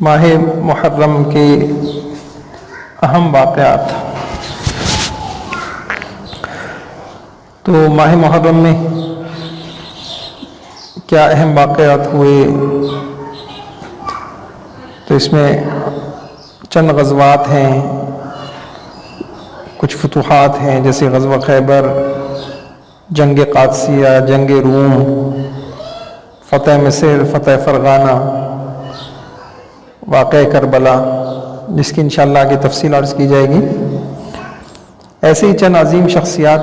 ماہ محرم کے اہم واقعات۔ تو ماہ محرم میں کیا اہم واقعات ہوئے، تو اس میں چند غزوات ہیں، کچھ فتوحات ہیں، جیسے غزوہ خیبر، جنگ قادسیہ، جنگ روم، فتح مصر، فتح فرغانہ، واقعہ کربلا، جس کی انشاءاللہ آگے تفصیل عرض کی جائے گی۔ ایسے ہی چند عظیم شخصیات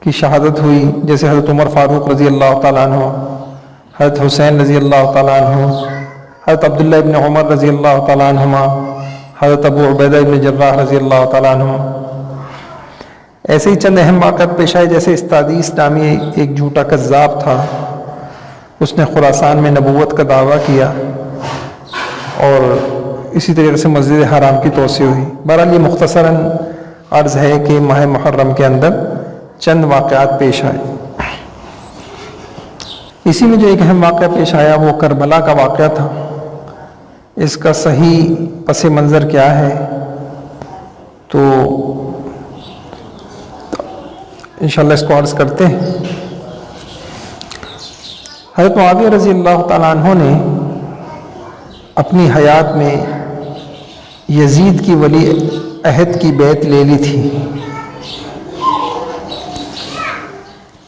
کی شہادت ہوئی، جیسے حضرت عمر فاروق رضی اللہ تعالیٰ عنہ، حضرت حسین رضی اللہ تعالیٰ عنہ، حضرت عبداللہ ابن عمر رضی اللہ تعالیٰ عنہما، حضرت ابو عبیدہ ابن جراح رضی اللہ تعالیٰ عنہ۔ ایسے ہی چند اہم واقعات پیش آئے، جیسے استادیس نامی ایک جھوٹا کذاب تھا، اس نے خراسان میں نبوت کا دعویٰ کیا، اور اسی طریقے سے مسجد حرام کی توسیع ہوئی۔ بہرحال یہ مختصراً عرض ہے کہ ماہ محرم کے اندر چند واقعات پیش آئے۔ اسی میں جو ایک اہم واقعہ پیش آیا وہ کربلا کا واقعہ تھا۔ اس کا صحیح پس منظر کیا ہے، تو انشاءاللہ اس کو عرض کرتے ہیں۔ حضرت معاویہ رضی اللہ تعالیٰ عنہ نے اپنی حیات میں یزید کی ولی عہد کی بیعت لے لی تھی،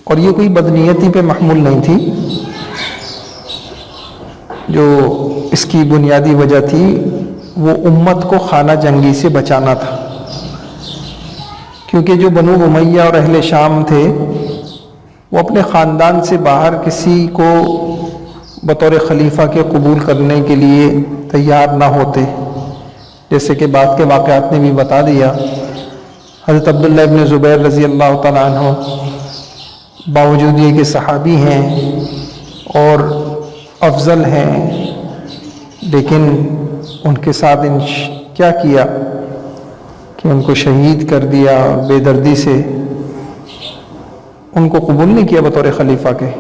اور یہ کوئی بدنیتی پہ محمول نہیں تھی۔ جو اس کی بنیادی وجہ تھی وہ امت کو خانہ جنگی سے بچانا تھا، کیونکہ جو بنو امیہ اور اہل شام تھے وہ اپنے خاندان سے باہر کسی کو بطور خلیفہ کے قبول کرنے کے لیے تیار نہ ہوتے، جیسے کہ بعد کے واقعات نے بھی بتا دیا۔ حضرت عبداللہ ابن زبیر رضی اللہ تعالیٰ عنہ باوجود یہ کہ صحابی ہیں اور افضل ہیں، لیکن ان کے ساتھ کیا کیا کہ ان کو شہید کر دیا، بے دردی سے ان کو قبول نہیں کیا بطور خلیفہ کے۔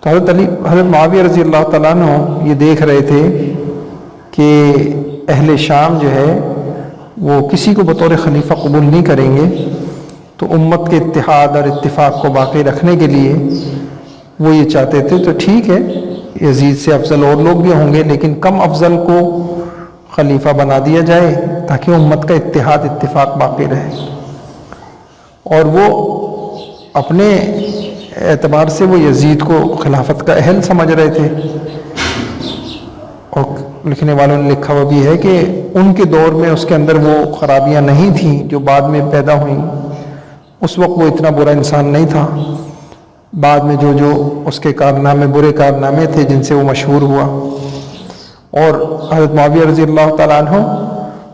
تو حضرت معاویہ رضی اللہ تعالیٰ عنہ یہ دیکھ رہے تھے کہ اہل شام جو ہے وہ کسی کو بطور خلیفہ قبول نہیں کریں گے، تو امت کے اتحاد اور اتفاق کو باقی رکھنے کے لیے وہ یہ چاہتے تھے، تو ٹھیک ہے یزید سے افضل اور لوگ بھی ہوں گے، لیکن کم افضل کو خلیفہ بنا دیا جائے تاکہ امت کا اتحاد اتفاق باقی رہے۔ اور وہ اپنے اعتبار سے وہ یزید کو خلافت کا اہل سمجھ رہے تھے، اور لکھنے والوں نے لکھا وہ بھی ہے کہ ان کے دور میں اس کے اندر وہ خرابیاں نہیں تھیں جو بعد میں پیدا ہوئیں۔ اس وقت وہ اتنا برا انسان نہیں تھا، بعد میں جو اس کے کارنامے، برے کارنامے تھے جن سے وہ مشہور ہوا۔ اور حضرت معاویہ رضی اللہ تعالیٰ عنہ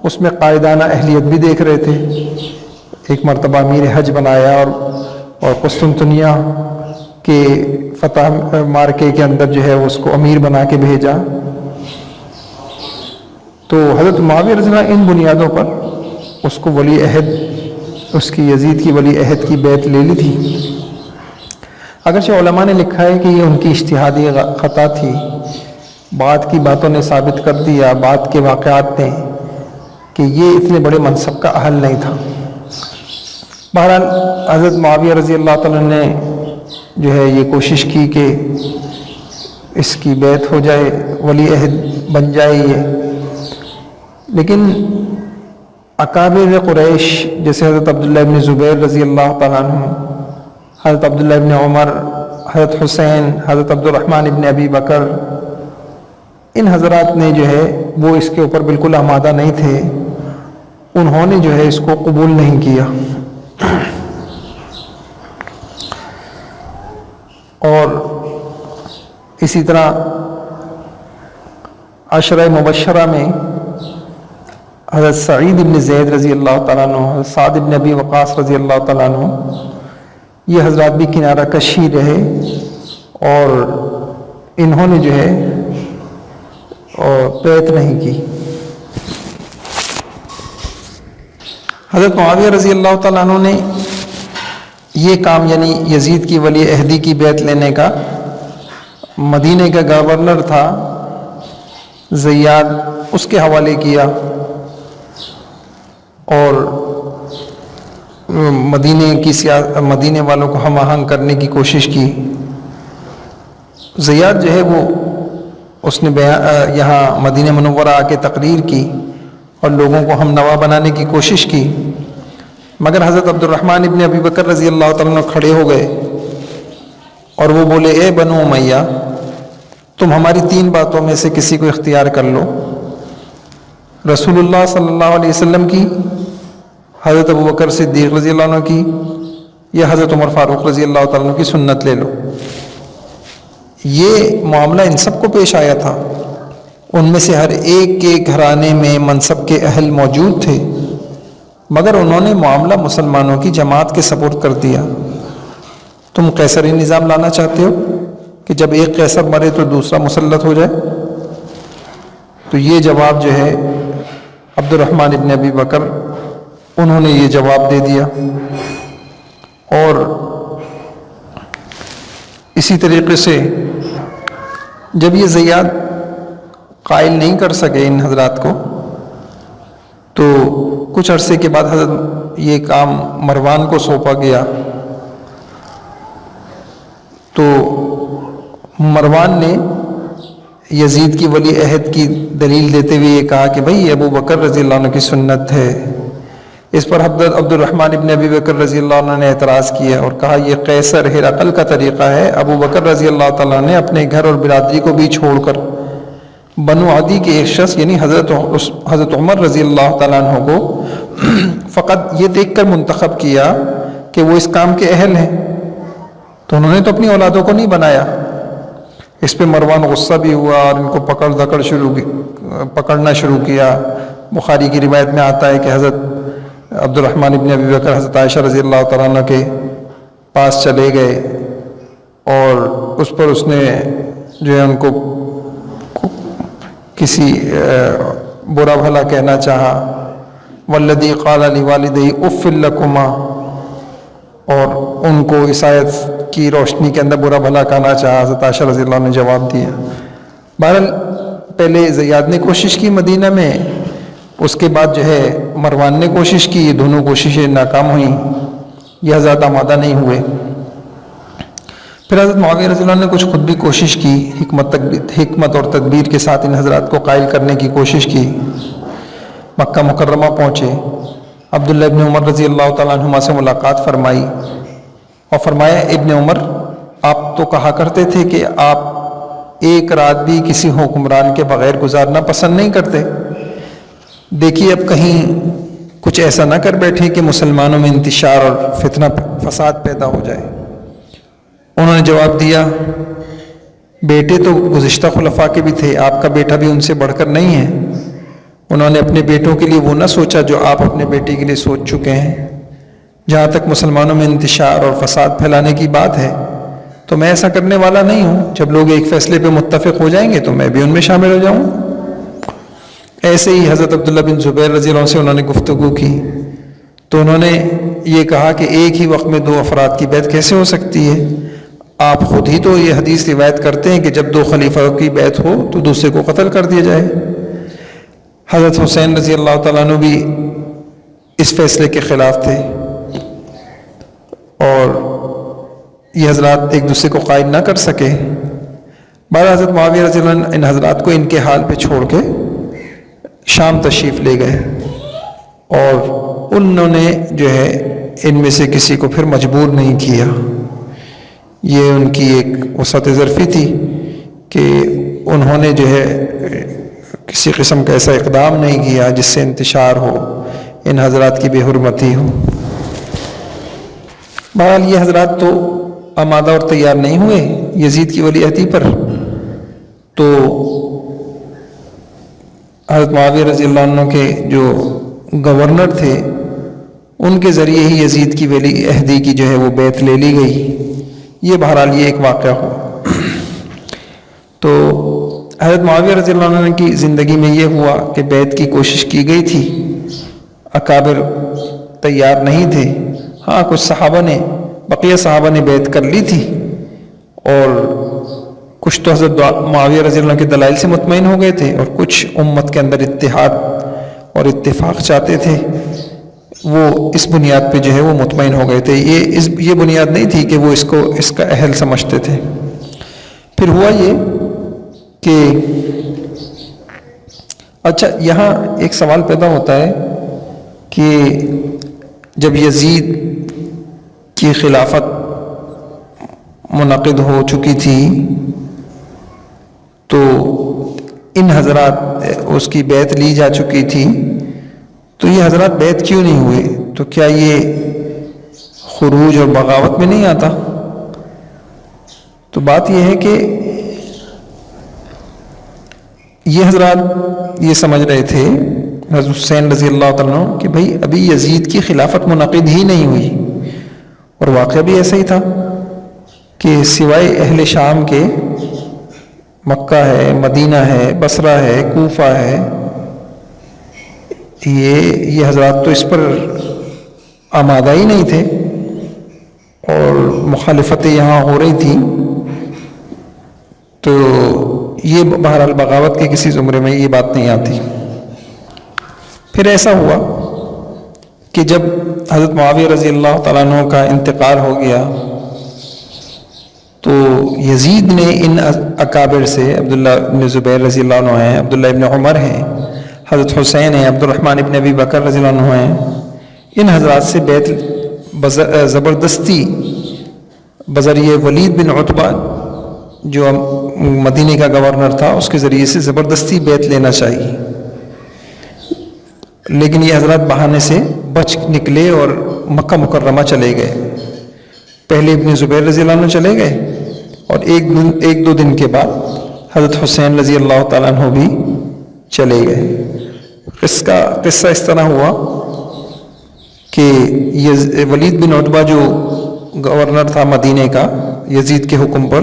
اس میں قائدانہ اہلیت بھی دیکھ رہے تھے۔ ایک مرتبہ امیر حج بنایا اور قسطنطنیہ کے فتح مارکے کے اندر جو ہے اس کو امیر بنا کے بھیجا۔ تو حضرت معاویہ رضی اللہ ان بنیادوں پر اس کو ولی عہد، اس کی یزید کی ولی عہد کی بیعت لے لی تھی۔ اگرچہ علماء نے لکھا ہے کہ یہ ان کی اجتہادی خطا تھی، بعد کی باتوں نے ثابت کر دیا، بعد کے واقعات نے، کہ یہ اتنے بڑے منصب کا اہل نہیں تھا۔ بہرحال حضرت معاویہ رضی اللہ تعالیٰ نے جو ہے یہ کوشش کی کہ اس کی بیعت ہو جائے، ولی عہد بن جائے یہ، لیکن اکابر قریش جیسے حضرت عبداللہ ابن زبیر رضی اللہ تعالیٰ عنہ، حضرت عبداللہ ابن عمر، حضرت حسین، حضرت عبد الرحمن ابن ابی بکر، ان حضرات نے جو ہے وہ اس کے اوپر بالکل آمادہ نہیں تھے، انہوں نے جو ہے اس کو قبول نہیں کیا۔ اور اسی طرح عشرہ مبشرہ میں حضرت سعید ابن زید رضی اللہ تعالیٰ عنہ، حضرت سعد ابن ابی وقاص رضی اللہ تعالیٰ عنہ، یہ حضرات بھی کنارہ کشی رہے، اور انہوں نے جو ہے بیعت نہیں کی۔ حضرت معاویہ رضی اللہ تعالیٰ عنہ نے یہ کام، یعنی یزید کی ولی عہدی کی بیعت لینے کا، مدینہ کا گورنر تھا زیاد اس کے حوالے کیا اور مدینے والوں کو ہم آہنگ کرنے کی کوشش کی۔ زیاد جو ہے وہ اس نے یہاں مدینہ منورہ آ کے تقریر کی اور لوگوں کو ہم نوا بنانے کی کوشش کی، مگر حضرت عبد الرحمن ابن ابی بکر رضی اللہ تعالیٰ عنہ کھڑے ہو گئے اور وہ بولے، اے بنو امیہ، تم ہماری 3 باتوں میں سے کسی کو اختیار کر لو، رسول اللہ صلی اللہ علیہ وسلم کی، حضرت ابو بکر صدیق رضی اللہ عنہ کی، یا حضرت عمر فاروق رضی اللہ تعالیٰ عنہ کی سنت لے لو۔ یہ معاملہ ان سب کو پیش آیا تھا، ان میں سے ہر ایک کے گھرانے میں منصب کے اہل موجود تھے، مگر انہوں نے معاملہ مسلمانوں کی جماعت کے سپرد کر دیا۔ تم قیصری نظام لانا چاہتے ہو کہ جب ایک قیصر مرے تو دوسرا مسلط ہو جائے؟ تو یہ جواب جو ہے عبد الرحمن ابن ابی بکر، انہوں نے یہ جواب دے دیا۔ اور اسی طریقے سے جب یہ زیاد قائل نہیں کر سکے ان حضرات کو، تو کچھ عرصے کے بعد حضرت یہ کام مروان کو سونپا گیا۔ تو مروان نے یزید کی ولی عہد کی دلیل دیتے ہوئے یہ کہا کہ بھئی ابو بکر رضی اللہ عنہ کی سنت ہے۔ اس پر حضرت عبد الرحمن ابن ابی بکر رضی اللہ عنہ نے اعتراض کیا اور کہا یہ قیصر ہرقل کا طریقہ ہے۔ ابو بکر رضی اللہ تعالیٰ نے اپنے گھر اور برادری کو بھی چھوڑ کر بنو عدی کے ایک شخص یعنی حضرت عمر رضی اللہ تعالیٰ عنہ کو فقط یہ دیکھ کر منتخب کیا کہ وہ اس کام کے اہل ہیں، تو انہوں نے تو اپنی اولادوں کو نہیں بنایا۔ اس پہ مروان غصہ بھی ہوا اور ان کو پکڑنا شروع کیا۔ بخاری کی روایت میں آتا ہے کہ حضرت عبد الرحمن ابن ابی بکر حضرت عائشہ رضی اللہ تعالیٰ عنہ کے پاس چلے گئے اور اس پر اس نے جو ہے ان کو کسی برا بھلا کہنا چاہا، والذی قال لوالدیہ اف لکما، اور ان کو اس آیت کی روشنی کے اندر برا بھلا کہنا چاہا۔ حضرت عائشہ رضی اللہ عنہ نے جواب دیا۔ بہرحال پہلے زیاد نے کوشش کی مدینہ میں، اس کے بعد جو ہے مروان نے کوشش کی، یہ دونوں کوششیں ناکام ہوئیں، یہ حضرات آمادہ نہیں ہوئے۔ پھر حضرت معاویہ رضی اللہ عنہ نے کچھ خود بھی کوشش کی، حکمت اور تدبیر کے ساتھ ان حضرات کو قائل کرنے کی کوشش کی۔ مکہ مکرمہ پہنچے، عبداللہ ابن عمر رضی اللہ تعالیٰ عنہما سے ملاقات فرمائی اور فرمایا، ابن عمر، آپ تو کہا کرتے تھے کہ آپ ایک رات بھی کسی حکمران کے بغیر گزارنا پسند نہیں کرتے، دیکھیے اب کہیں کچھ ایسا نہ کر بیٹھے کہ مسلمانوں میں انتشار اور فتنہ فساد پیدا ہو جائے۔ انہوں نے جواب دیا، بیٹے تو گزشتہ خلفاء کے بھی تھے، آپ کا بیٹا بھی ان سے بڑھ کر نہیں ہے۔ انہوں نے اپنے بیٹوں کے لیے وہ نہ سوچا جو آپ اپنے بیٹے کے لیے سوچ چکے ہیں۔ جہاں تک مسلمانوں میں انتشار اور فساد پھیلانے کی بات ہے تو میں ایسا کرنے والا نہیں ہوں، جب لوگ ایک فیصلے پہ متفق ہو جائیں گے تو میں بھی ان میں شامل ہو جاؤں۔ ایسے ہی حضرت عبداللہ بن زبیر رضی اللہ عنہ سے انہوں نے گفتگو کی تو انہوں نے یہ کہا کہ ایک ہی وقت میں 2 افراد کی بیعت کیسے ہو سکتی ہے؟ آپ خود ہی تو یہ حدیث روایت کرتے ہیں کہ جب 2 خلیفہ کی بیعت ہو تو دوسرے کو قتل کر دیا جائے۔ حضرت حسین رضی اللہ تعالیٰ عنہ بھی اس فیصلے کے خلاف تھے اور یہ حضرات ایک دوسرے کو قائل نہ کر سکے۔ بعد حضرت معاویہ رضی اللہ عنہ ان حضرات کو ان کے حال پہ چھوڑ کے شام تشریف لے گئے اور انہوں نے جو ہے ان میں سے کسی کو پھر مجبور نہیں کیا۔ یہ ان کی ایک وسعت ظرفی تھی کہ انہوں نے جو ہے کسی قسم کا ایسا اقدام نہیں کیا جس سے انتشار ہو، ان حضرات کی بے حرمتی ہو۔ بہرحال یہ حضرات تو آمادہ اور تیار نہیں ہوئے یزید کی ولی عہدی پر، تو حضرت معاویہ رضی اللہ عنہ کے جو گورنر تھے ان کے ذریعے ہی یزید کی ولی عہدی کی جو ہے وہ بیعت لے لی گئی۔ یہ بہرحال یہ ایک واقعہ ہوا۔ تو حضرت معاویہ رضی اللہ عنہ کی زندگی میں یہ ہوا کہ بیعت کی کوشش کی گئی تھی، اکابر تیار نہیں تھے۔ ہاں کچھ صحابہ نے، بقیہ صحابہ نے بیعت کر لی تھی اور کچھ تو حضرت معاویہ رضی اللہ عنہ کے دلائل سے مطمئن ہو گئے تھے، اور کچھ امت کے اندر اتحاد اور اتفاق چاہتے تھے، وہ اس بنیاد پہ جو ہے وہ مطمئن ہو گئے تھے۔ یہ بنیاد نہیں تھی کہ وہ اس کا اہل سمجھتے تھے۔ پھر ہوا یہ کہ اچھا، یہاں ایک سوال پیدا ہوتا ہے کہ جب یزید کی خلافت منعقد ہو چکی تھی تو ان حضرات اس کی بیعت لی جا چکی تھی، تو یہ حضرات بیعت کیوں نہیں ہوئے؟ تو کیا یہ خروج اور بغاوت میں نہیں آتا؟ تو بات یہ ہے کہ یہ حضرات یہ سمجھ رہے تھے حضرت حسین رضی اللہ تعالیٰ عنہ کہ بھائی ابھی یزید کی خلافت منعقد ہی نہیں ہوئی، اور واقعہ بھی ایسا ہی تھا کہ سوائے اہل شام کے مکہ ہے، مدینہ ہے، بصرہ ہے، کوفہ ہے، یہ حضرات تو اس پر آمادہ ہی نہیں تھے، اور مخالفتیں یہاں ہو رہی تھیں، تو یہ بہرحال بغاوت کے کسی زمرے میں یہ بات نہیں آتی۔ پھر ایسا ہوا کہ جب حضرت معاویہ رضی اللہ تعالیٰ عنہ کا انتقال ہو گیا تو یزید نے ان اکابر سے، عبداللہ ابن زبیر رضی اللہ عنہ ہیں، عبداللہ ابن عمر ہیں، حضرت حسین ہیں، عبد الرحمن ابن ابی بکر رضی اللہ عنہ ہیں، ان حضرات سے بیعت زبردستی بذریعہ ولید بن عتبہ جو مدینہ کا گورنر تھا اس کے ذریعے سے زبردستی بیعت لینا چاہیے، لیکن یہ حضرات بہانے سے بچ نکلے اور مکہ مکرمہ چلے گئے۔ پہلے ابن زبیر رضی اللہ عنہ چلے گئے، اور ایک دو دن کے بعد حضرت حسین رضی اللہ تعالیٰ عنہ بھی چلے گئے۔ اس کا قصہ اس طرح ہوا کہ ولید بن عتبہ جو گورنر تھا مدینہ کا یزید کے حکم پر،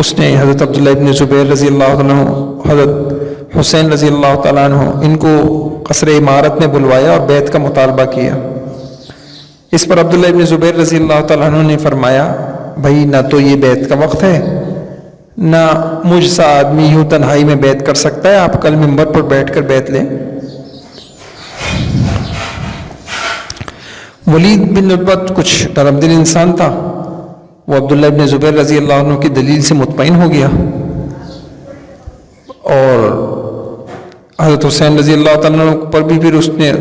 اس نے حضرت عبداللہ ابن زبیر رضی اللہ عنہ، حضرت حسین رضی اللہ تعالیٰ عنہ ان کو قصر عمارت میں بلوایا اور بیعت کا مطالبہ کیا۔ اس پر عبداللہ ابن زبیر رضی اللہ تعالیٰ عنہ نے فرمایا بھائی نہ تو یہ بیعت کا وقت ہے، نہ مجھ سا آدمی یوں تنہائی میں بیعت کر سکتا ہے، آپ کل منبر پر بیٹھ کر بیعت لیں۔ ولید بن عتبہ کچھ نرم دل انسان تھا، وہ عبداللہ ابن زبیر رضی اللہ عنہ کی دلیل سے مطمئن ہو گیا، اور حضرت حسین رضی اللہ تعالیٰ عنہ پر بھی پھر اس نے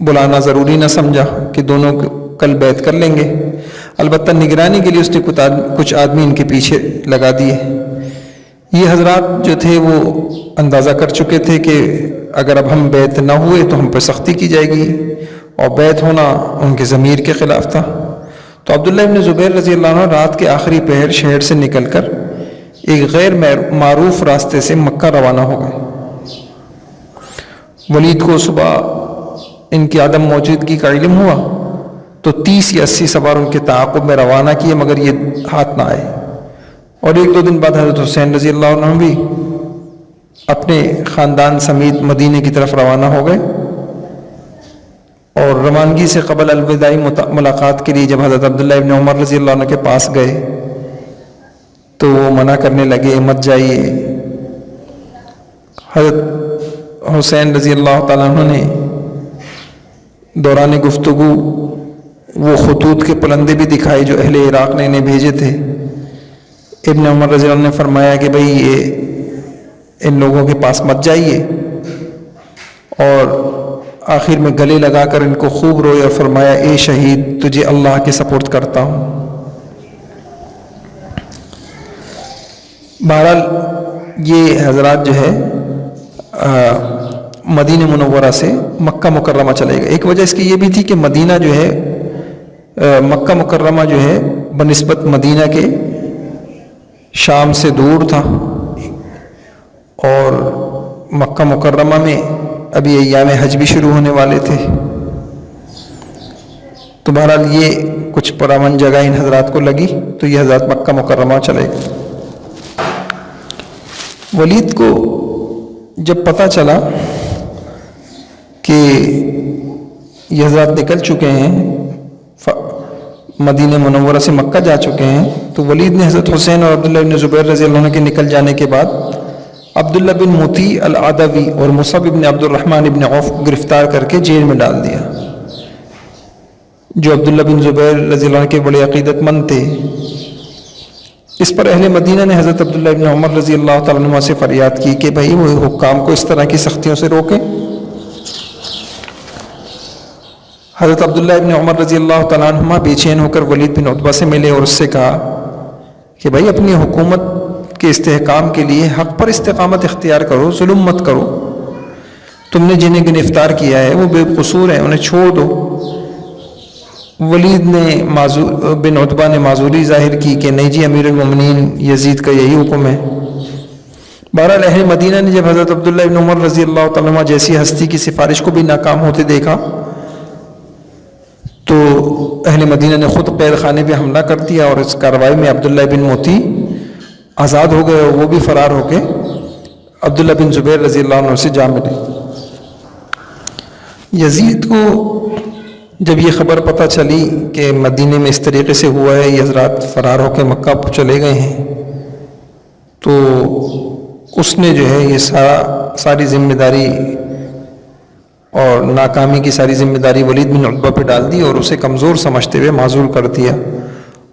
بلانا ضروری نہ سمجھا کہ دونوں کل بیعت کر لیں گے۔ البتہ نگرانی کے لیے اس نے کچھ آدمی ان کے پیچھے لگا دیے۔ یہ حضرات جو تھے وہ اندازہ کر چکے تھے کہ اگر اب ہم بیعت نہ ہوئے تو ہم پہ سختی کی جائے گی، اور بیعت ہونا ان کے ضمیر کے خلاف تھا۔ تو عبداللہ ابن زبیر رضی اللہ عنہ رات کے آخری پہر شہر سے نکل کر ایک غیر معروف راستے سے مکہ روانہ ہو گئے۔ ولید کو صبح ان کی عدم موجودگی کا علم ہوا تو 30 یا 80 سوار ان کے تعاقب میں روانہ کیے، مگر یہ ہاتھ نہ آئے، اور ایک دو دن بعد حضرت حسین رضی اللہ عنہ بھی اپنے خاندان سمیت مدینے کی طرف روانہ ہو گئے، اور روانگی سے قبل الوداعی ملاقات کے لیے جب حضرت عبداللہ ابن عمر رضی اللہ عنہ کے پاس گئے تو وہ منع کرنے لگے مت جائیے۔ حضرت حسین رضی اللہ تعالیٰ عنہ نے دوران گفتگو وہ خطوط کے پلندے بھی دکھائے جو اہل عراق نے انہیں بھیجے تھے۔ ابن عمر رضی اللہ عنہ نے فرمایا کہ بھئی یہ ان لوگوں کے پاس مت جائیے، اور آخر میں گلے لگا کر ان کو خوب روئے اور فرمایا اے شہید تجھے اللہ کے سپرد کرتا ہوں۔ بہرحال یہ حضرات جو ہے مدینہ منورہ سے مکہ مکرمہ چلے گئے۔ ایک وجہ اس کی یہ بھی تھی کہ مدینہ جو ہے مکہ مکرمہ جو ہے بنسبت مدینہ کے شام سے دور تھا، اور مکہ مکرمہ میں ابھی ایام حج بھی شروع ہونے والے تھے، تو بہرحال یہ کچھ پرامن جگہ ان حضرات کو لگی تو یہ حضرات مکہ مکرمہ چلے گئے۔ ولید کو جب پتہ چلا کہ یہ حضرات نکل چکے ہیں مدینہ منورہ سے مکہ جا چکے ہیں، تو ولید نے حضرت حسین اور عبداللہ بن زبیر رضی اللہ عنہ کے نکل جانے کے بعد عبداللہ بن مطیع العدوی اور مصعب بن عبد الرحمن بن عوف کو گرفتار کر کے جیل میں ڈال دیا، جو عبداللہ بن زبیر رضی اللہ عنہ کے بڑے عقیدت مند تھے۔ اس پر اہل مدینہ نے حضرت عبداللہ بن عمر رضی اللہ تعالیٰ عنہ سے فریاد کی کہ بھائی وہ حکام کو اس طرح کی سختیوں سے روکیں۔ حضرت عبداللہ بن عمر رضی اللہ تعالیٰ عنہ بے چین ہو کر ولید بن عتبہ سے ملے اور اس سے کہا کہ بھائی اپنی حکومت کے استحکام کے لیے حق پر استقامت اختیار کرو، ظلم مت کرو، تم نے جنہیں گرفتار کیا ہے وہ بے قصور ہیں، انہیں چھوڑ دو۔ ولید نے بن عتبہ نے معذوری ظاہر کی کہ نہیں جی امیر المومنین یزید کا یہی حکم ہے۔ بہرحال اہل مدینہ نے جب حضرت عبداللہ بن عمر رضی اللہ تعالیٰ عنہ جیسی ہستی کی سفارش کو بھی ناکام ہوتے دیکھا تو اہل مدینہ نے خود قید خانے پہ حملہ کر دیا، اور اس کارروائی میں عبداللہ بن مطیع آزاد ہو گئے اور وہ بھی فرار ہو کے عبداللہ بن زبیر رضی اللہ عنہ سے جا ملے۔ یزید کو جب یہ خبر پتہ چلی کہ مدینے میں اس طریقے سے ہوا ہے، یہ حضرات فرار ہو کے مکہ چلے گئے ہیں، تو اس نے جو ہے یہ ساری ذمہ داری اور ناکامی کی ساری ذمہ داری ولید بن عتبہ پہ ڈال دی اور اسے کمزور سمجھتے ہوئے معزول کر دیا،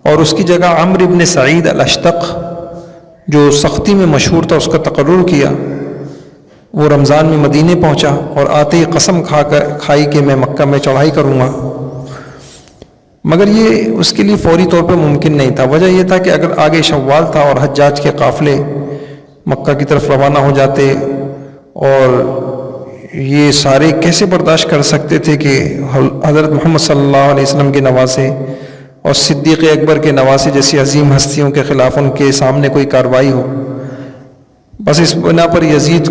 اور اس کی جگہ عمرو بن سعید الاشتق جو سختی میں مشہور تھا اس کا تقرر کیا۔ وہ رمضان میں مدینے پہنچا اور آتے ہی قسم کھائی کہ میں مکہ میں چڑھائی کروں گا، مگر یہ اس کے لیے فوری طور پہ ممکن نہیں تھا۔ وجہ یہ تھا کہ اگر آگے شوال تھا اور حجاج کے قافلے مکہ کی طرف روانہ ہو جاتے، اور یہ سارے کیسے برداشت کر سکتے تھے کہ حضرت محمد صلی اللہ علیہ وسلم کے نواسے اور صدیق اکبر کے نواسے جیسی عظیم ہستیوں کے خلاف ان کے سامنے کوئی کارروائی ہو۔ بس اس بنا پر یزید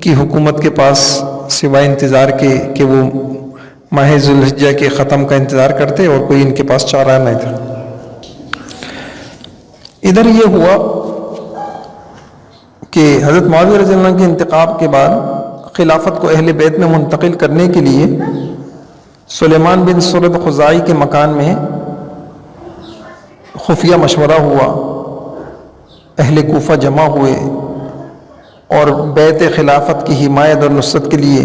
کی حکومت کے پاس سوائے انتظار کے کہ وہ ماہ ذوالحجہ کے ختم کا انتظار کرتے، اور کوئی ان کے پاس چارہ نہیں تھا۔ ادھر یہ ہوا کہ حضرت معاویہ رضی اللہ عنہ کے انتقال کے بعد خلافت کو اہل بیت میں منتقل کرنے کے لیے سلیمان بن سرد خزاعی کے مکان میں خفیہ مشورہ ہوا، اہل کوفہ جمع ہوئے اور بیت خلافت کی حمایت اور نصرت کے لیے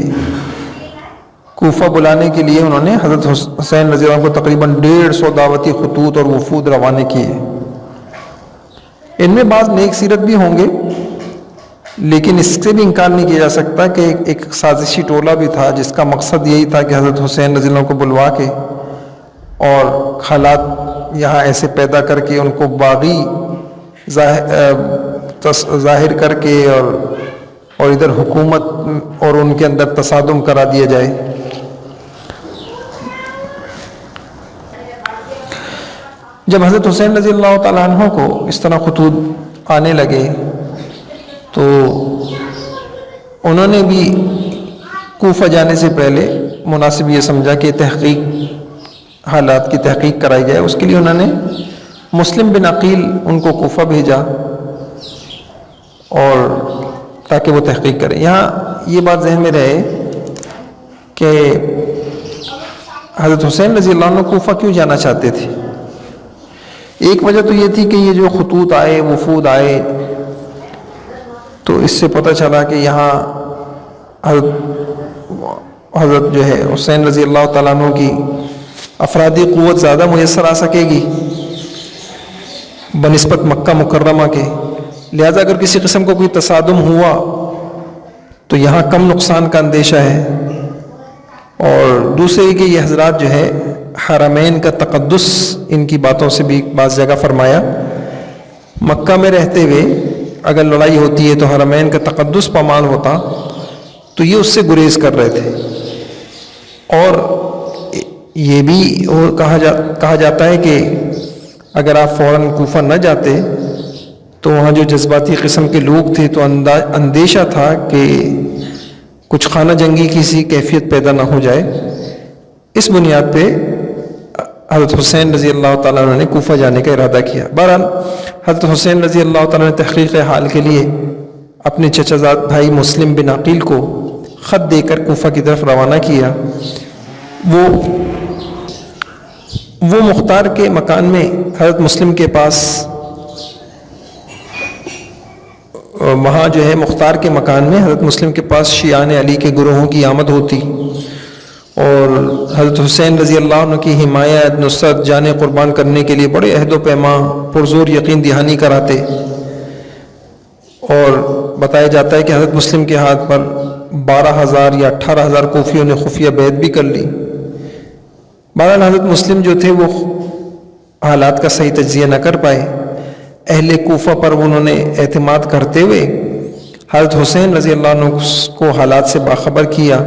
کوفہ بلانے کے لیے انہوں نے حضرت حسین رضی اللہ عنہ کو تقریباً 150 دعوتی خطوط اور وفود روانے کیے۔ ان میں بعض نیک سیرت بھی ہوں گے، لیکن اس سے بھی انکار نہیں کیا جا سکتا کہ ایک سازشی ٹولہ بھی تھا جس کا مقصد یہی تھا کہ حضرت حسین رضی اللہ عنہ کو بلوا کے اور حالات یہاں ایسے پیدا کر کے ان کو باغی ظاہر کر کے اور ادھر حکومت اور ان کے اندر تصادم کرا دیا جائے۔ جب حضرت حسین رضی اللہ تعالیٰ عنہ کو اس طرح خطوط آنے لگے تو انہوں نے بھی کوفہ جانے سے پہلے مناسب یہ سمجھا کہ حالات کی تحقیق کرائی جائے۔ اس کے لیے انہوں نے مسلم بن عقیل ان کو کوفہ بھیجا اور تاکہ وہ تحقیق کریں۔ یہاں یہ بات ذہن میں رہے کہ حضرت حسین رضی اللہ عنہ کوفہ کیوں جانا چاہتے تھے۔ ایک وجہ تو یہ تھی کہ یہ جو خطوط آئے، وفود آئے، تو اس سے پتہ چلا کہ یہاں حضرت جو ہے حسین رضی اللہ تعالیٰ عنہ کی افرادی قوت زیادہ میسر آ سکے گی بنسبت مکہ مکرمہ کے، لہذا اگر کسی قسم کو کوئی تصادم ہوا تو یہاں کم نقصان کا اندیشہ ہے۔ اور دوسرے کہ یہ حضرات جو ہے حرمین کا تقدس ان کی باتوں سے بھی بعض جگہ فرمایا، مکہ میں رہتے ہوئے اگر لڑائی ہوتی ہے تو حرمین کا تقدس پامال ہوتا، تو یہ اس سے گریز کر رہے تھے۔ اور یہ بھی کہا جاتا ہے کہ اگر آپ فوراً کوفہ نہ جاتے تو وہاں جو جذباتی قسم کے لوگ تھے تو اندیشہ تھا کہ کچھ خانہ جنگی کی سی کیفیت پیدا نہ ہو جائے۔ اس بنیاد پہ حضرت حسین رضی اللہ تعالیٰ عنہ نے کوفہ جانے کا ارادہ کیا۔ بہرحال حضرت حسین رضی اللہ تعالیٰ نے تحقیق حال کے لیے اپنے چچا زاد بھائی مسلم بن عقیل کو خط دے کر کوفہ کی طرف روانہ کیا۔ وہ وہ مختار کے مکان میں حضرت مسلم کے پاس وہاں جو ہے مختار کے مکان میں حضرت مسلم کے پاس شیعان علی کے گروہوں کی آمد ہوتی اور حضرت حسین رضی اللہ عنہ کی حمایت نصرت جان قربان کرنے کے لیے بڑے عہد و پیما پرزور یقین دہانی کراتے، اور بتایا جاتا ہے کہ حضرت مسلم کے ہاتھ پر 12,000 یا 18,000 کوفیوں نے خفیہ بیعت بھی کر لی۔ بہرحال حضرت مسلم جو تھے وہ حالات کا صحیح تجزیہ نہ کر پائے، اہل کوفہ پر انہوں نے اعتماد کرتے ہوئے حضرت حسین رضی اللہ عنہ کو حالات سے باخبر کیا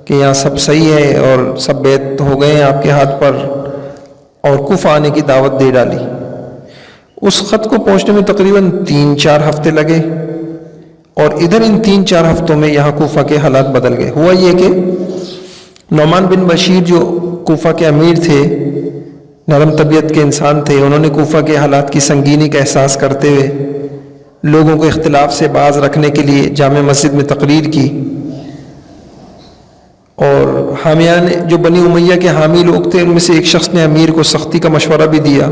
کہ یہاں سب صحیح ہے اور سب بیعت ہو گئے ہیں آپ کے ہاتھ پر، اور کوفہ آنے کی دعوت دے ڈالی۔ اس خط کو پہنچنے میں تقریباً 3-4 ہفتے لگے، اور ادھر ان 3-4 ہفتوں میں یہاں کوفہ کے حالات بدل گئے۔ ہوا یہ کہ نعمان بن بشیر جو کوفہ کے امیر تھے، نرم طبیعت کے انسان تھے، انہوں نے کوفہ کے حالات کی سنگینی کا احساس کرتے ہوئے لوگوں کو اختلاف سے باز رکھنے کے لیے جامع مسجد میں تقریر کی، اور حامیان جو بنی امیہ کے حامی لوگ تھے ان میں سے ایک شخص نے امیر کو سختی کا مشورہ بھی دیا،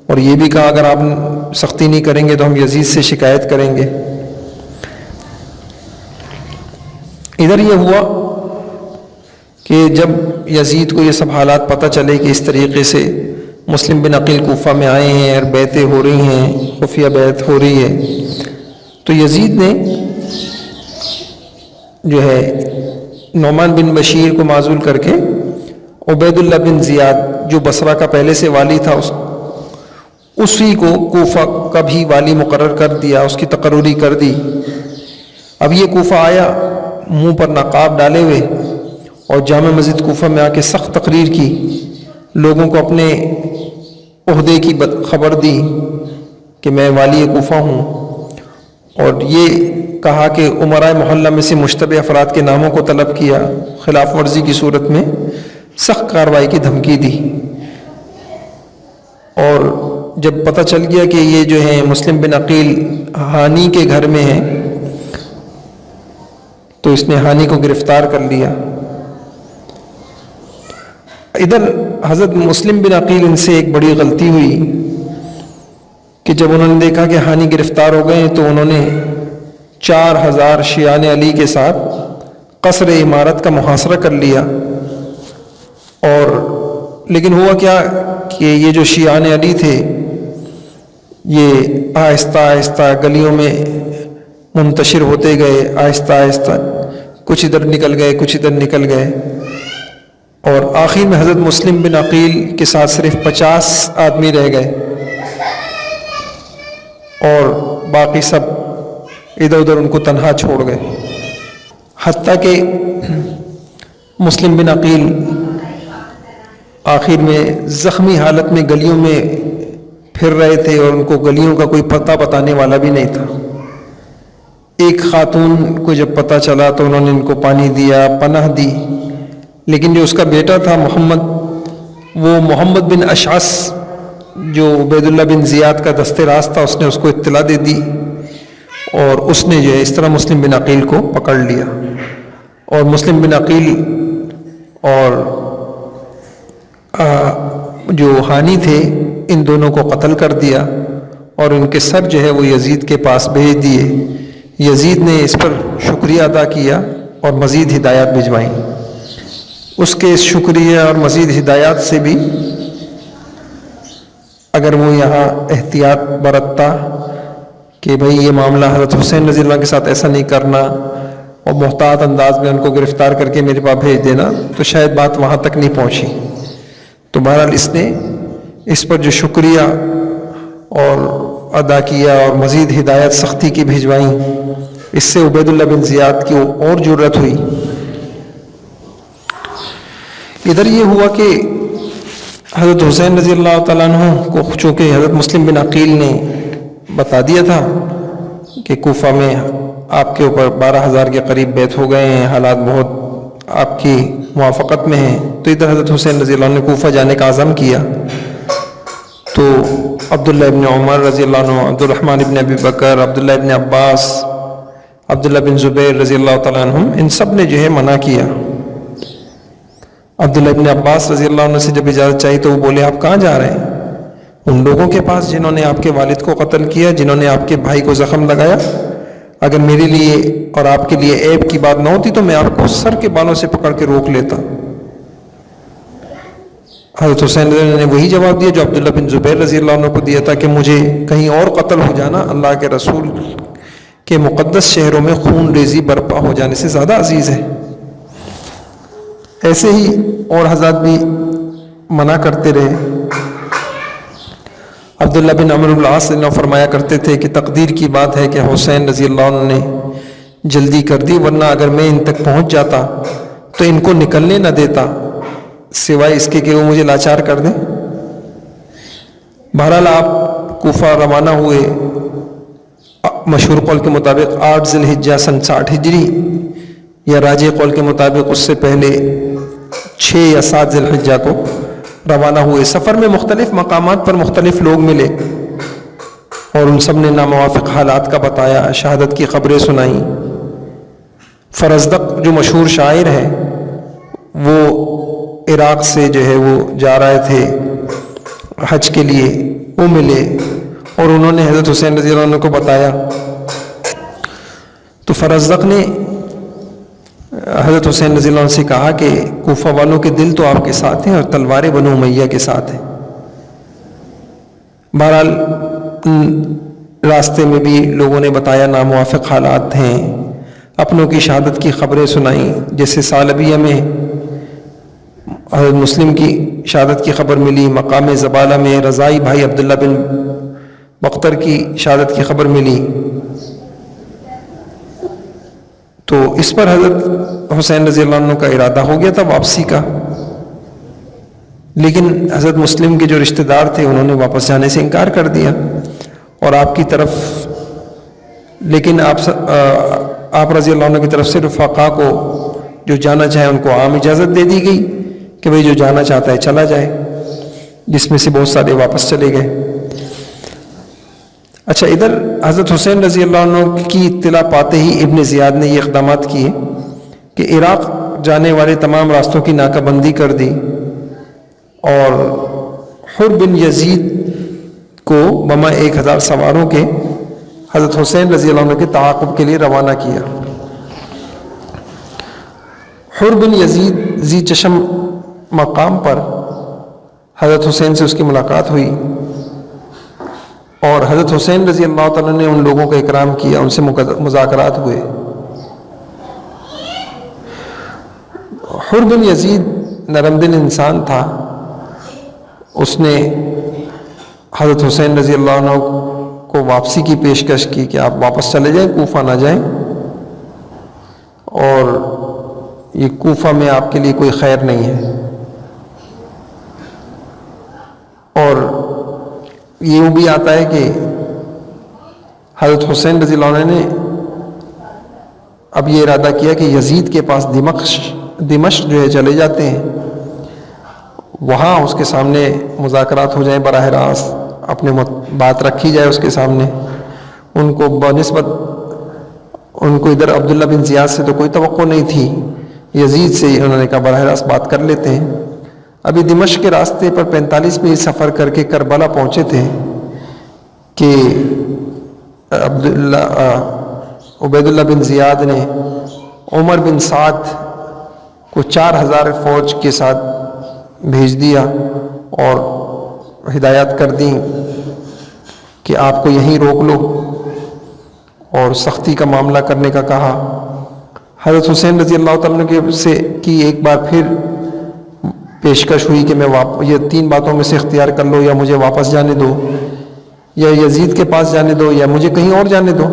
اور یہ بھی کہا اگر آپ سختی نہیں کریں گے تو ہم یزید سے شکایت کریں گے۔ ادھر یہ ہوا کہ جب یزید کو یہ سب حالات پتہ چلے کہ اس طریقے سے مسلم بن عقیل کوفہ میں آئے ہیں اور بیعتیں ہو رہی ہیں، خفیہ بیعت ہو رہی ہے، تو یزید نے جو ہے نعمان بن بشیر کو معزول کر کے عبید اللہ بن زیاد جو بصرہ کا پہلے سے والی تھا اسی کو کوفہ کا بھی والی مقرر کر دیا، اس کی تقرری کر دی۔ اب یہ کوفہ آیا منہ پر نقاب ڈالے ہوئے اور جامع مسجد کوفہ میں آ کے سخت تقریر کی، لوگوں کو اپنے عہدے کی خبر دی کہ میں والی کوفہ ہوں، اور یہ کہا کہ عمرائے محلہ میں سے مشتبہ افراد کے ناموں کو طلب کیا، خلاف ورزی کی صورت میں سخت کارروائی کی دھمکی دی۔ اور جب پتہ چل گیا کہ یہ جو ہے مسلم بن عقیل ہانی کے گھر میں ہیں تو اس نے ہانی کو گرفتار کر لیا۔ ادھر حضرت مسلم بن عقیل ان سے ایک بڑی غلطی ہوئی کہ جب انہوں نے دیکھا کہ ہانی گرفتار ہو گئے تو انہوں نے 4,000 شیعان علی کے ساتھ قصر عمارت کا محاصرہ کر لیا، اور لیکن ہوا کیا کہ یہ جو شیعان علی تھے یہ آہستہ آہستہ گلیوں میں منتشر ہوتے گئے، آہستہ آہستہ کچھ ادھر نکل گئے کچھ ادھر نکل گئے، اور آخر میں حضرت مسلم بن عقیل کے ساتھ صرف 50 آدمی رہ گئے، اور باقی سب ادھر ادھر ان کو تنہا چھوڑ گئے، حتیٰ کہ مسلم بن عقیل آخر میں زخمی حالت میں گلیوں میں پھر رہے تھے، اور ان کو گلیوں کا کوئی پتہ بتانے والا بھی نہیں تھا۔ ایک خاتون کو جب پتہ چلا تو انہوں نے ان کو پانی دیا، پناہ دی، لیکن جو اس کا بیٹا تھا محمد، وہ محمد بن اشعث جو عبید اللہ بن زیاد کا دست راست تھا، اس نے اس کو اطلاع دے دی، اور اس نے جو ہے اس طرح مسلم بن عقیل کو پکڑ لیا، اور مسلم بن عقیل اور جو ہانی تھے ان دونوں کو قتل کر دیا، اور ان کے سر جو ہے وہ یزید کے پاس بھیج دیے۔ یزید نے اس پر شکریہ ادا کیا اور مزید ہدایات بھجوائیں۔ اس کے اس شکریہ اور مزید ہدایات سے بھی اگر وہ یہاں احتیاط برتتا کہ بھئی یہ معاملہ حضرت حسین رضی اللہ کے ساتھ ایسا نہیں کرنا، اور محتاط انداز میں ان کو گرفتار کر کے میرے پاس بھیج دینا، تو شاید بات وہاں تک نہیں پہنچی۔ تو بہرحال اس نے اس پر جو شکریہ اور ادا کیا اور مزید ہدایت سختی کی بھیجوائیں، اس سے عبید اللہ بن زیاد کی اور جرأت ہوئی۔ ادھر یہ ہوا کہ حضرت حسین رضی اللہ تعالیٰ عنہ کو چونکہ حضرت مسلم بن عقیل نے بتا دیا تھا کہ کوفہ میں آپ کے اوپر 12,000 کے قریب بیعت ہو گئے ہیں، حالات بہت آپ کی موافقت میں ہیں، تو ادھر حضرت حسین رضی اللہ عنہ نے کوفہ جانے کا عزم کیا۔ تو عبداللہ ابن عمر رضی اللہ عنہ، عبد الرحمن ابن ابی بکر، عبداللہ ابن عباس، عبداللہ بن زبیر رضی اللہ تعالیٰ عنہ، ان سب نے جو ہے منع کیا۔ عبداللہ ابن عباس رضی اللہ عنہ سے جب اجازت چاہی تو وہ بولے آپ کہاں جا رہے ہیں؟ ان لوگوں کے پاس جنہوں نے آپ کے والد کو قتل کیا، جنہوں نے آپ کے بھائی کو زخم لگایا. اگر میرے لیے اور آپ کے لیے عیب کی بات نہ ہوتی تو میں آپ کو سر کے بالوں سے پکڑ کے روک لیتا. حضرت حسین رضی اللہ عنہ نے وہی جواب دیا جو عبداللہ بن زبیر رضی اللہ عنہ کو دیا تھا کہ مجھے کہیں اور قتل ہو جانا اللہ کے رسول کے مقدس شہروں میں خون ریزی برپا ہو جانے سے زیادہ عزیز ہے. ایسے ہی اور حضرات بھی منع کرتے رہے. عبداللہ بن عمرو بن العاص نے فرمایا کرتے تھے کہ تقدیر کی بات ہے کہ حسین رضی اللہ عنہ نے جلدی کر دی، ورنہ اگر میں ان تک پہنچ جاتا تو ان کو نکلنے نہ دیتا سوائے اس کے کہ وہ مجھے لاچار کر دیں. بہرحال آپ کوفہ روانہ ہوئے. مشہور قول کے مطابق 8 ذی الحجہ سن 60 ہجری، یا راجح قول کے مطابق اس سے پہلے 6 یا 7 ذی الحجہ کو روانہ ہوئے. سفر میں مختلف مقامات پر مختلف لوگ ملے اور ان سب نے ناموافق حالات کا بتایا، شہادت کی خبریں سنائیں. فرزدق جو مشہور شاعر ہے وہ عراق سے جو ہے وہ جا رہے تھے حج کے لیے، وہ ملے اور انہوں نے حضرت حسین رضی اللہ عنہ کو بتایا. تو فرزدق نے حضرت حسین رضی اللہ عنہ سے کہا کہ کوفہ والوں کے دل تو آپ کے ساتھ ہیں اور تلواریں بنو امیہ کے ساتھ ہیں. بہرحال راستے میں بھی لوگوں نے بتایا ناموافق حالات ہیں، اپنوں کی شہادت کی خبریں سنائیں. جیسے سالبیہ میں حضرت مسلم کی شہادت کی خبر ملی، مقام زبالہ میں رضائی بھائی عبداللہ بن بختر کی شہادت کی خبر ملی. تو اس پر حضرت حسین رضی اللہ عنہ کا ارادہ ہو گیا تھا واپسی کا، لیکن حضرت مسلم کے جو رشتہ دار تھے انہوں نے واپس جانے سے انکار کر دیا اور آپ کی طرف، لیکن آپ رضی اللہ عنہ کی طرف سے رفقا کو جو جانا چاہے ان کو عام اجازت دے دی گئی کہ بھئی جو جانا چاہتا ہے چلا جائے، جس میں سے بہت سارے واپس چلے گئے. اچھا، ادھر حضرت حسین رضی اللہ عنہ کی اطلاع پاتے ہی ابن زیاد نے یہ اقدامات کیے کہ عراق جانے والے تمام راستوں کی ناکہ بندی کر دی اور حر بن یزید کو بما 1000 سواروں کے حضرت حسین رضی اللہ عنہ کے تعاقب کے لیے روانہ کیا. حر بن یزید ذی چشم مقام پر حضرت حسین سے اس کی ملاقات ہوئی اور حضرت حسین رضی اللہ تعالیٰ نے ان لوگوں کا اکرام کیا، ان سے مذاکرات ہوئے. حر بن یزید نرم دل انسان تھا، اس نے حضرت حسین رضی اللہ عنہ کو واپسی کی پیشکش کی کہ آپ واپس چلے جائیں، کوفہ نہ جائیں، اور یہ کوفہ میں آپ کے لیے کوئی خیر نہیں ہے. اور یہ بھی آتا ہے کہ حضرت حسین رضی اللہ عنہ نے اب یہ ارادہ کیا کہ یزید کے پاس دمشق جو ہے چلے جاتے ہیں، وہاں اس کے سامنے مذاکرات ہو جائیں، براہ راست اپنے بات رکھی جائے اس کے سامنے. ان کو بنسبت ان کو ادھر عبداللہ بن زیاد سے تو کوئی توقع نہیں تھی، یزید سے انہوں نے کہا براہ راست بات کر لیتے ہیں. ابھی دمشق کے راستے پر 45 منٹ سفر کر کے کربلا پہنچے تھے کہ عبید اللہ بن زیاد نے عمر بن سعد کو 4000 فوج کے ساتھ بھیج دیا اور ہدایات کر دیں کہ آپ کو یہیں روک لو اور سختی کا معاملہ کرنے کا کہا. حضرت حسین رضی اللہ تعالیٰ سے کی ایک بار پھر پیشکش ہوئی کہ میں یہ 3 باتوں میں سے اختیار کر لو، یا مجھے واپس جانے دو، یا یزید کے پاس جانے دو، یا مجھے کہیں اور جانے دو.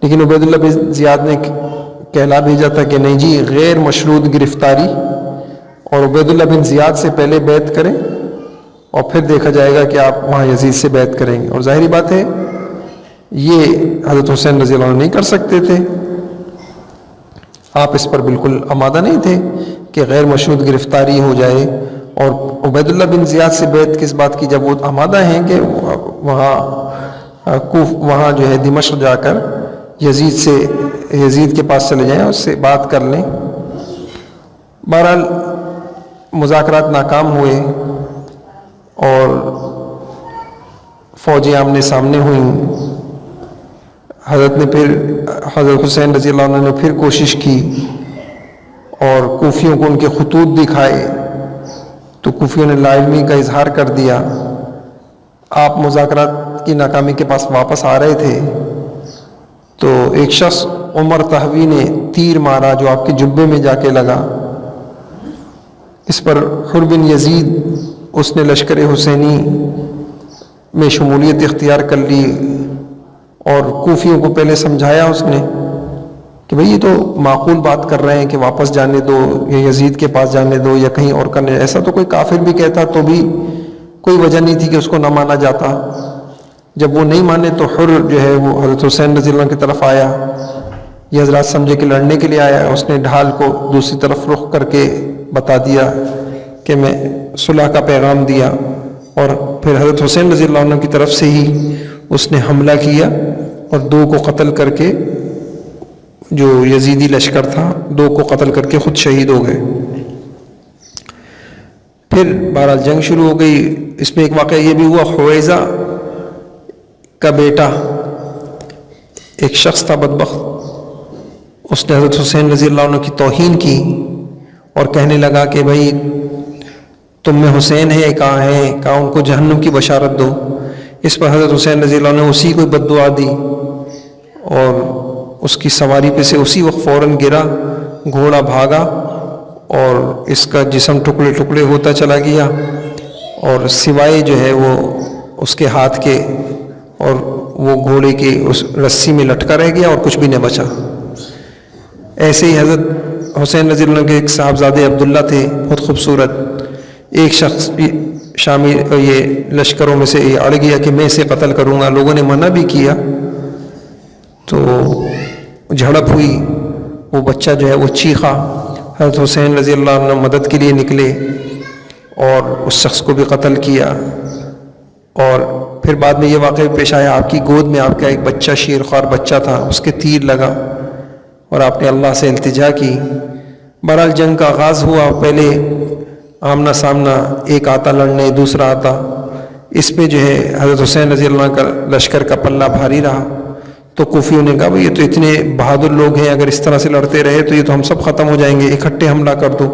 لیکن عبید اللہ بن زیاد نے کہلا بھیجا تھا کہ نہیں جی، غیر مشروط گرفتاری، اور عبید اللہ بن زیاد سے پہلے بیعت کریں اور پھر دیکھا جائے گا کہ آپ وہاں یزید سے بیعت کریں گے. اور ظاہری بات ہے یہ حضرت حسین رضی اللہ عنہ نہیں کر سکتے تھے، آپ اس پر بالکل آمادہ نہیں تھے کہ غیر مشروط گرفتاری ہو جائے. اور عبید اللہ بن زیاد سے بیعت کس بات کی، جب وہ آمادہ ہیں کہ وہاں جو ہے دمشق جا کر یزید کے پاس چلے جائیں، اس سے بات کر لیں. بہرحال مذاکرات ناکام ہوئے اور فوجیں آمنے سامنے ہوئیں، حضرت حسین رضی اللہ عنہ نے پھر کوشش کی اور کوفیوں کو ان کے خطوط دکھائے تو کوفیوں نے لا علمی کا اظہار کر دیا۔ آپ مذاکرات کی ناکامی کے پاس واپس آ رہے تھے تو ایک شخص عمر تہوی نے تیر مارا جو آپ کے جبے میں جا کے لگا۔ اس پر حر بن یزید اس نے لشکر حسینی میں شمولیت اختیار کر لی اور کوفیوں کو پہلے سمجھایا اس نے کہ بھئی یہ تو معقول بات کر رہے ہیں کہ واپس جانے دو یا یزید کے پاس جانے دو یا کہیں اور کرنے، ایسا تو کوئی کافر بھی کہتا تو بھی کوئی وجہ نہیں تھی کہ اس کو نہ مانا جاتا۔ جب وہ نہیں مانے تو حر جو ہے وہ حضرت حسین رضی اللہ عنہ کی طرف آیا، یہ حضرات سمجھے کہ لڑنے کے لیے آیا، اس نے ڈھال کو دوسری طرف رخ کر کے بتا دیا کہ میں صلح کا پیغام دیا، اور پھر حضرت حسین رضی اللہ عنہ کی طرف سے ہی اس نے حملہ کیا اور 2 کو قتل کر کے، جو یزیدی لشکر تھا 2 کو قتل کر کے خود شہید ہو گئے۔ پھر بہرحال جنگ شروع ہو گئی۔ اس میں ایک واقعہ یہ بھی ہوا، حویزہ کا بیٹا ایک شخص تھا بدبخت، اس نے حضرت حسین رضی اللہ عنہ کی توہین کی اور کہنے لگا کہ بھائی تم میں حسین ہے کہاں ہے، کہاں ان کو جہنم کی بشارت دو۔ اس پر حضرت حسین رضی اللہ عنہ نے اسی کو بد دعا دی اور اس کی سواری پہ سے اسی وقت فوراً گرا، گھوڑا بھاگا اور اس کا جسم ٹکڑے ٹکڑے ہوتا چلا گیا، اور سوائے جو ہے وہ اس کے ہاتھ کے اور وہ گھوڑے کی اس رسی میں لٹکا رہ گیا اور کچھ بھی نہ بچا۔ ایسے ہی حضرت حسین رضی اللہ عنہ کے ایک صاحبزادے عبداللہ تھے بہت خوبصورت، ایک شخص شامی یہ لشکروں میں سے اڑ گیا کہ میں اسے قتل کروں گا، لوگوں نے منع بھی کیا تو جھڑپ ہوئی، وہ بچہ جو ہے وہ چیخا، حضرت حسین رضی اللہ عنہ مدد کے لیے نکلے اور اس شخص کو بھی قتل کیا۔ اور پھر بعد میں یہ واقعہ پیش آیا، آپ کی گود میں آپ کا ایک بچہ شیر خوار بچہ تھا، اس کے تیر لگا اور آپ نے اللہ سے التجا کی۔ بہرحال جنگ کا آغاز ہوا، پہلے آمنا سامنا ایک آتا لڑنے، دوسرا آتا، اس میں جو ہے حضرت حسین رضی اللہ عنہ کا لشکر کا پلہ بھاری رہا تو کوفیوں نے کہا بھئی یہ تو اتنے بہادر لوگ ہیں، اگر اس طرح سے لڑتے رہے تو یہ تو ہم سب ختم ہو جائیں گے، اکٹھے حملہ کر دو،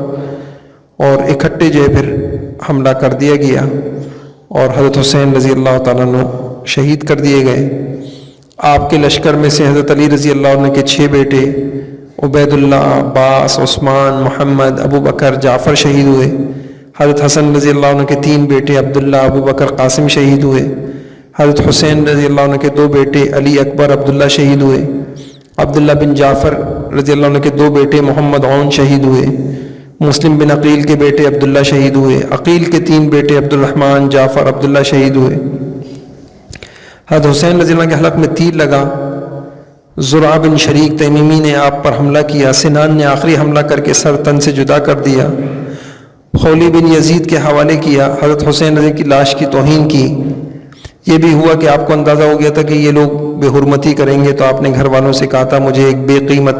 اور اکٹھے جو ہے پھر حملہ کر دیا گیا اور حضرت حسین رضی اللہ تعالیٰ عنہ شہید کر دیے گئے۔ آپ کے لشکر میں سے حضرت علی رضی اللہ عنہ کے 6 بیٹے عبید اللہ، عباس، عثمان، محمد، ابو بکر، جعفر شہید ہوئے۔ حضرت حسن رضی اللہ عنہ کے 3 بیٹے عبداللہ، ابو بکر، قاسم شہید ہوئے۔ حضرت حسین رضی اللہ عنہ کے 2 بیٹے علی اکبر، عبداللہ شہید ہوئے۔ عبداللہ بن جعفر رضی اللہ عنہ کے 2 بیٹے محمد عون شہید ہوئے۔ مسلم بن عقیل کے بیٹے عبداللہ شہید ہوئے۔ عقیل کے 3 بیٹے عبد الرحمن، جعفر، عبداللہ شہید ہوئے۔ حضرت حسین رضی اللہ عنہ کے حلق میں تیر لگا، زرع بن شریک تیمیمی نے آپ پر حملہ کیا، سنان نے آخری حملہ کر کے سر تن سے جدا کر دیا، خولی بن یزید کے حوالے کیا، حضرت حسین رضی کی لاش کی توہین کی۔ یہ بھی ہوا کہ آپ کو اندازہ ہو گیا تھا کہ یہ لوگ بے حرمتی کریں گے تو آپ نے گھر والوں سے کہا تھا مجھے ایک بے قیمت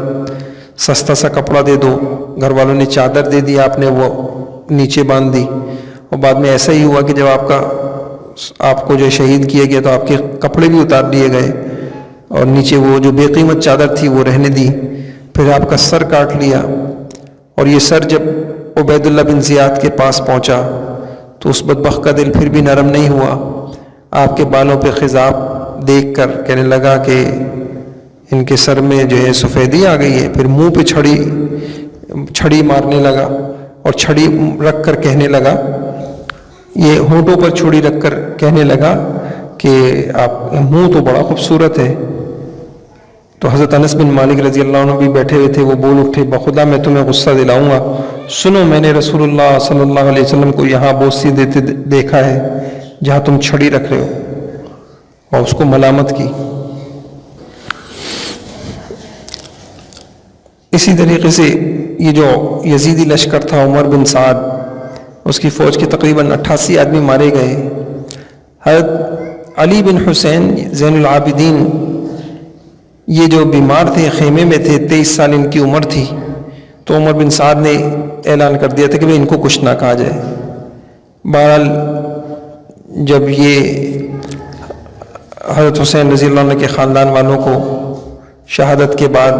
سستا سا کپڑا دے دو، گھر والوں نے چادر دے دی، آپ نے وہ نیچے باندھ دی، اور بعد میں ایسا ہی ہوا کہ جب آپ کو جو شہید کیا گیا تو آپ کے کپڑے بھی اتار دیے گئے اور نیچے وہ جو بے قیمت چادر تھی وہ رہنے دی، پھر آپ کا سر کاٹ لیا، اور یہ سر جب عبید اللہ بن زیاد کے پاس پہنچا تو اس بدبخت کا دل پھر بھی نرم نہیں ہوا، آپ کے بالوں پہ خضاب دیکھ کر کہنے لگا کہ ان کے سر میں جو ہے سفیدی آ گئی ہے، پھر منہ پہ چھڑی مارنے لگا اور چھڑی رکھ کر کہنے لگا، یہ ہونٹوں پر چھڑی رکھ کر کہنے لگا کہ آپ منہ تو بڑا خوبصورت ہے۔ تو حضرت انس بن مالک رضی اللہ عنہ بھی بیٹھے ہوئے تھے، وہ بول اٹھے بخدا میں تمہیں غصہ دلاؤں گا، سنو میں نے رسول اللہ صلی اللہ علیہ وسلم کو یہاں بوسی دیتے دیکھا ہے جہاں تم چھڑی رکھ رہے ہو، اور اس کو ملامت کی۔ اسی طریقے سے یہ جو یزیدی لشکر تھا عمر بن سعد، اس کی فوج کے تقریباً 88 آدمی مارے گئے۔ حضرت علی بن حسین زین العابدین یہ جو بیمار تھے، خیمے میں تھے، 23 سال ان کی عمر تھی، تو عمر بن سعد نے اعلان کر دیا تھا کہ ان کو کچھ نہ کہا جائے۔ بہرحال جب یہ حضرت حسین رضی اللہ عنہ کے خاندان والوں کو شہادت کے بعد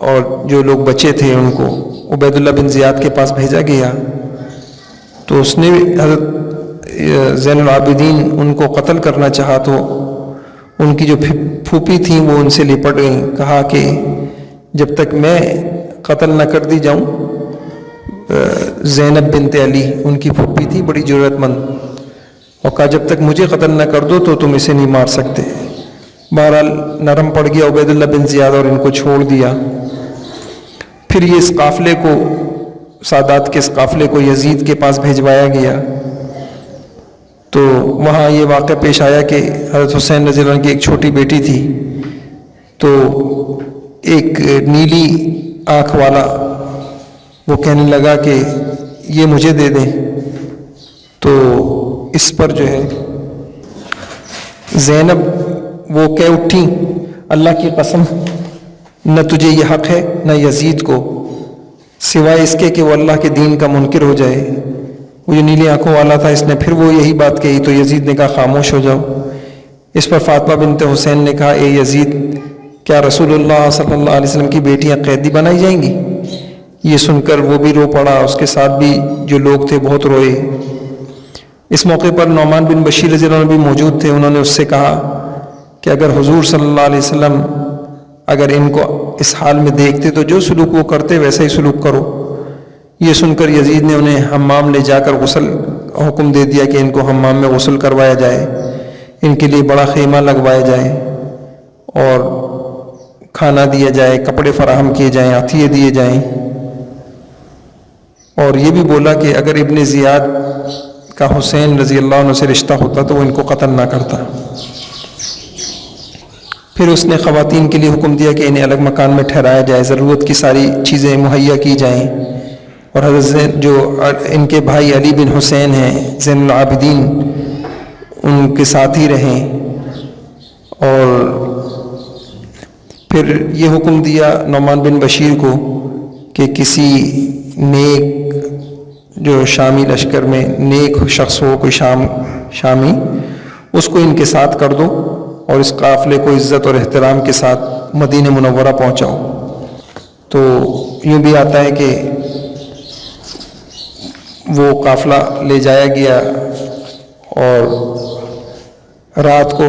اور جو لوگ بچے تھے ان کو عبید اللہ بن زیاد کے پاس بھیجا گیا، تو اس نے حضرت زین العابدین ان کو قتل کرنا چاہا، تو ان کی جو پھوپھی تھیں وہ ان سے لپٹ گئیں، کہا کہ جب تک میں قتل نہ کر دی جاؤں، زینب بنت علی ان کی پھوپھی تھی بڑی جرأت مند، اور کہا جب تک مجھے قتل نہ کر دو تو تم اسے نہیں مار سکتے۔ بہرحال نرم پڑ گیا عبید اللہ بن زیاد اور ان کو چھوڑ دیا۔ پھر یہ اس قافلے کو، سادات کے اس قافلے کو یزید کے پاس بھیجوایا گیا، تو وہاں یہ واقعہ پیش آیا کہ حضرت حسین رضی اللہ عنہ کی ایک چھوٹی بیٹی تھی، تو ایک نیلی آنکھ والا وہ کہنے لگا کہ یہ مجھے دے دیں، تو اس پر جو ہے زینب وہ کہہ اٹھی اللہ کی قسم نہ تجھے یہ حق ہے نہ یزید کو، سوائے اس کے کہ وہ اللہ کے دین کا منکر ہو جائے۔ وہ جو نیلی آنکھوں والا تھا اس نے پھر وہ یہی بات کہی، تو یزید نے کہا خاموش ہو جاؤ۔ اس پر فاطمہ بنت حسین نے کہا اے یزید، کیا رسول اللہ صلی اللہ علیہ وسلم کی بیٹیاں قیدی بنائی جائیں گی؟ یہ سن کر وہ بھی رو پڑا، اس کے ساتھ بھی جو لوگ تھے بہت روئے۔ اس موقع پر نعمان بن بشیر رضی اللہ عنہ بھی موجود تھے، انہوں نے اس سے کہا کہ اگر حضور صلی اللہ علیہ وسلم اگر ان کو اس حال میں دیکھتے تو جو سلوک وہ کرتے ویسا ہی سلوک کرو۔ یہ سن کر یزید نے انہیں حمام لے جا کر غسل حکم دے دیا کہ ان کو حمام میں غسل کروایا جائے، ان کے لیے بڑا خیمہ لگوایا جائے اور کھانا دیا جائے، کپڑے فراہم کیے جائیں، عطیے دیے جائیں، اور یہ بھی بولا کہ اگر ابن زیاد کا حسین رضی اللہ عنہ سے رشتہ ہوتا تو وہ ان کو قتل نہ کرتا۔ پھر اس نے خواتین کے لیے حکم دیا کہ انہیں الگ مکان میں ٹھہرایا جائے، ضرورت کی ساری چیزیں مہیا کی جائیں، اور حضرت جو ان کے بھائی علی بن حسین ہیں زین العابدین ان کے ساتھ ہی رہیں۔ اور پھر یہ حکم دیا نعمان بن بشیر کو کہ کسی نیک جو شامی لشکر میں نیک شخص ہو، کوئی شامی، اس کو ان کے ساتھ کر دو اور اس قافلے کو عزت اور احترام کے ساتھ مدینہ منورہ پہنچاؤ۔ تو یوں بھی آتا ہے کہ وہ قافلہ لے جایا گیا اور رات کو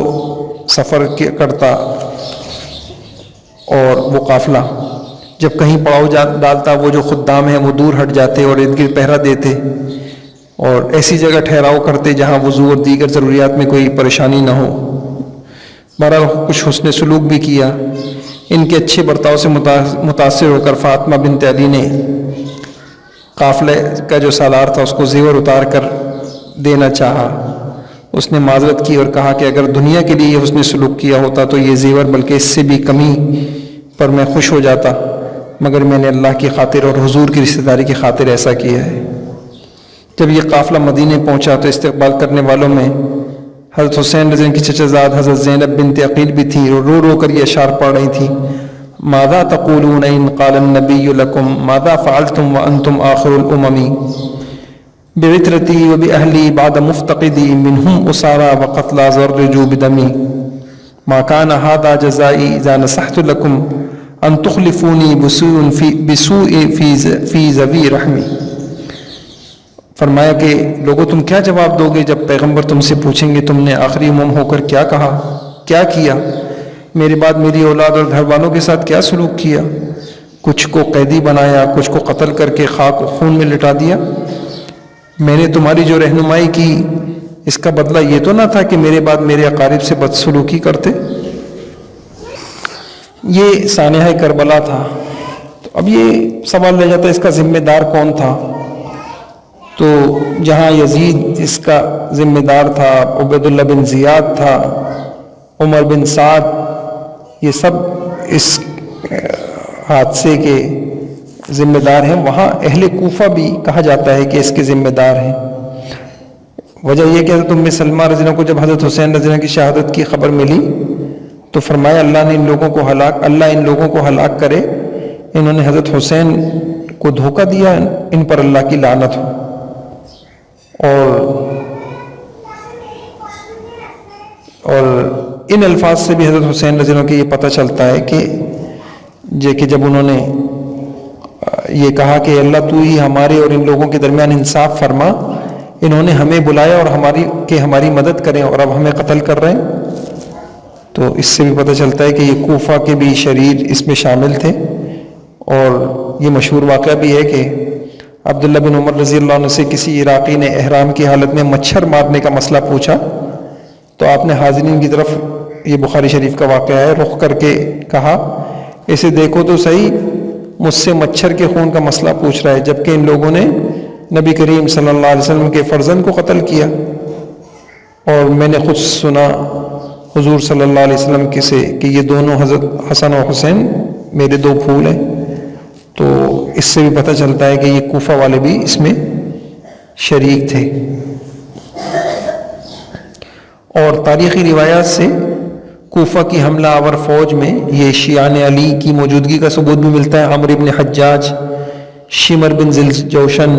سفر کرتا، اور وہ قافلہ جب کہیں پڑاؤ ڈالتا وہ جو خدام ہیں وہ دور ہٹ جاتے اور ارد گرد پہرا دیتے اور ایسی جگہ ٹھہراؤ کرتے جہاں وضو اور دیگر ضروریات میں کوئی پریشانی نہ ہو۔ بہرحال کچھ حسن سلوک بھی کیا۔ ان کے اچھے برتاؤ سے متاثر ہو کر فاطمہ بنت علی نے قافلے کا جو سالار تھا اس کو زیور اتار کر دینا چاہا۔ اس نے معذرت کی اور کہا کہ اگر دنیا کے لیے یہ حسن سلوک کیا ہوتا تو یہ زیور بلکہ اس سے بھی کمی پر میں خوش ہو جاتا، مگر میں نے اللہ کی خاطر اور حضور کی رشتہ داری کی خاطر ایسا کیا ہے۔ جب یہ قافلہ مدینے پہنچا تو استقبال کرنے والوں میں حضرت حسین رضی اللہ عنہ کی چچا زاد حضرت زینب بنت عقیل بھی تھی، اور رو رو کر یہ اشعار پڑھ رہی تھی، ماذا تقولون ان قال النبی لکم ماذا فعلتم وانتم آخر الامم بعطرتی وبأہلی بعد مفتقدی منہم اسارا وقتلا زرجوا بدمی ما کان هذا جزائی اذا نصحت لکم ان تخلفونی بسوء فی ذوی رحمی۔ فرمایا کہ لوگوں تم کیا جواب دو گے جب پیغمبر تم سے پوچھیں گے تم نے آخری امم ہو کر کیا کہا، کیا کیا، میرے بعد میری اولاد اور گھر والوں کے ساتھ کیا سلوک کیا، کچھ کو قیدی بنایا، کچھ کو قتل کر کے خاک و خون میں لٹا دیا۔ میں نے تمہاری جو رہنمائی کی اس کا بدلہ یہ تو نہ تھا کہ میرے بعد میرے اقارب سے بدسلوکی کرتے۔ یہ سانحہ کربلا تھا۔ تو اب یہ سوال رہ جاتا ہے اس کا ذمہ دار کون تھا؟ تو جہاں یزید اس کا ذمہ دار تھا، عبید اللہ بن زیاد تھا، عمر بن سعد، یہ سب اس حادثے کے ذمہ دار ہیں، وہاں اہل کوفہ بھی کہا جاتا ہے کہ اس کے ذمہ دار ہیں۔ وجہ یہ کہ حضرت ام سلمہ رضی اللہ عنہ کو جب حضرت حسین رضی اللہ عنہ کی شہادت کی خبر ملی تو فرمایا اللہ ان لوگوں کو ہلاک کرے، انہوں نے حضرت حسین کو دھوکہ دیا، ان پر اللہ کی لعنت ہو۔ اور ان الفاظ سے بھی حضرت حسین رضی اللہ عنہ کے یہ پتہ چلتا ہے کہ جب انہوں نے یہ کہا کہ اللہ تو ہی ہمارے اور ان لوگوں کے درمیان انصاف فرما، انہوں نے ہمیں بلایا اور ہماری مدد کریں اور اب ہمیں قتل کر رہے ہیں، تو اس سے بھی پتہ چلتا ہے کہ یہ کوفہ کے بھی شریر اس میں شامل تھے۔ اور یہ مشہور واقعہ بھی ہے کہ عبداللہ بن عمر رضی اللہ عنہ سے کسی عراقی نے احرام کی حالت میں مچھر مارنے کا مسئلہ پوچھا، تو آپ نے حاضرین کی طرف، یہ بخاری شریف کا واقعہ ہے، رخ کر کے کہا اسے دیکھو تو صحیح، مجھ سے مچھر کے خون کا مسئلہ پوچھ رہا ہے، جبکہ ان لوگوں نے نبی کریم صلی اللہ علیہ وسلم کے فرزند کو قتل کیا، اور میں نے خود سنا حضور صلی اللہ علیہ وسلم سے کہ یہ دونوں حضرت حسن و حسین میرے دو پھول ہیں۔ تو اس سے بھی پتہ چلتا ہے کہ یہ کوفہ والے بھی اس میں شریک تھے۔ اور تاریخی روایات سے کوفہ کی حملہ آور فوج میں یہ شیعان علی کی موجودگی کا ثبوت بھی ملتا ہے۔ عمرو بن حجاج، شمر بن ذوالجوشن،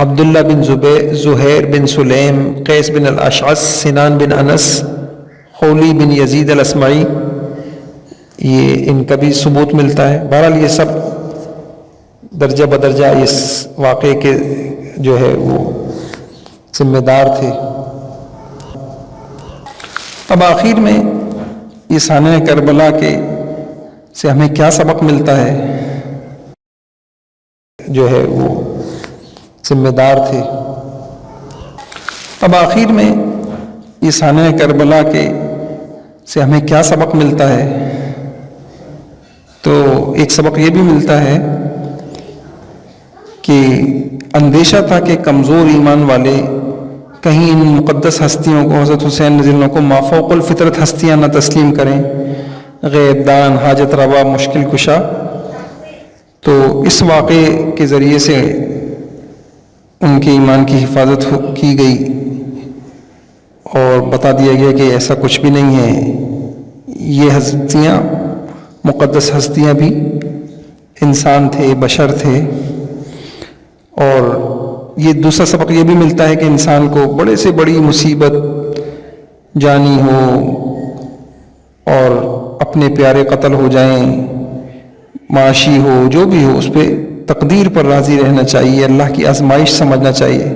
عبداللہ بن زہیر بن سلیم، قیس بن الاشعث، سنان بن انس، خولی بن یزید الاسمعی، یہ ان کا بھی ثبوت ملتا ہے۔ بہرحال یہ سب درجہ بدرجہ اس واقعے کے جو ہے وہ ذمہ دار تھے۔ اب آخر میں یہ سانحہ کربلا سے ہمیں کیا سبق ملتا ہے، جو ہے وہ ذمہ دار تھے۔ اب آخر میں یہ سانحہ کربلا سے ہمیں کیا سبق ملتا ہے، تو ایک سبق یہ بھی ملتا ہے کہ اندیشہ تھا کہ کمزور ایمان والے کہیں ان مقدس ہستیوں کو، حضرت حسین رضی اللہ عنہ کو، مافوق الفطرت ہستیاں نہ تسلیم کریں، غیب دان، حاجت روا، مشکل کشا۔ تو اس واقعے کے ذریعے سے ان کے ایمان کی حفاظت کی گئی اور بتا دیا گیا کہ ایسا کچھ بھی نہیں ہے، یہ ہستیاں، مقدس ہستیاں بھی انسان تھے، بشر تھے۔ اور یہ دوسرا سبق یہ بھی ملتا ہے کہ انسان کو بڑے سے بڑی مصیبت جانی ہو اور اپنے پیارے قتل ہو جائیں، معاشی ہو، جو بھی ہو، اس پہ تقدیر پر راضی رہنا چاہیے، اللہ کی آزمائش سمجھنا چاہیے۔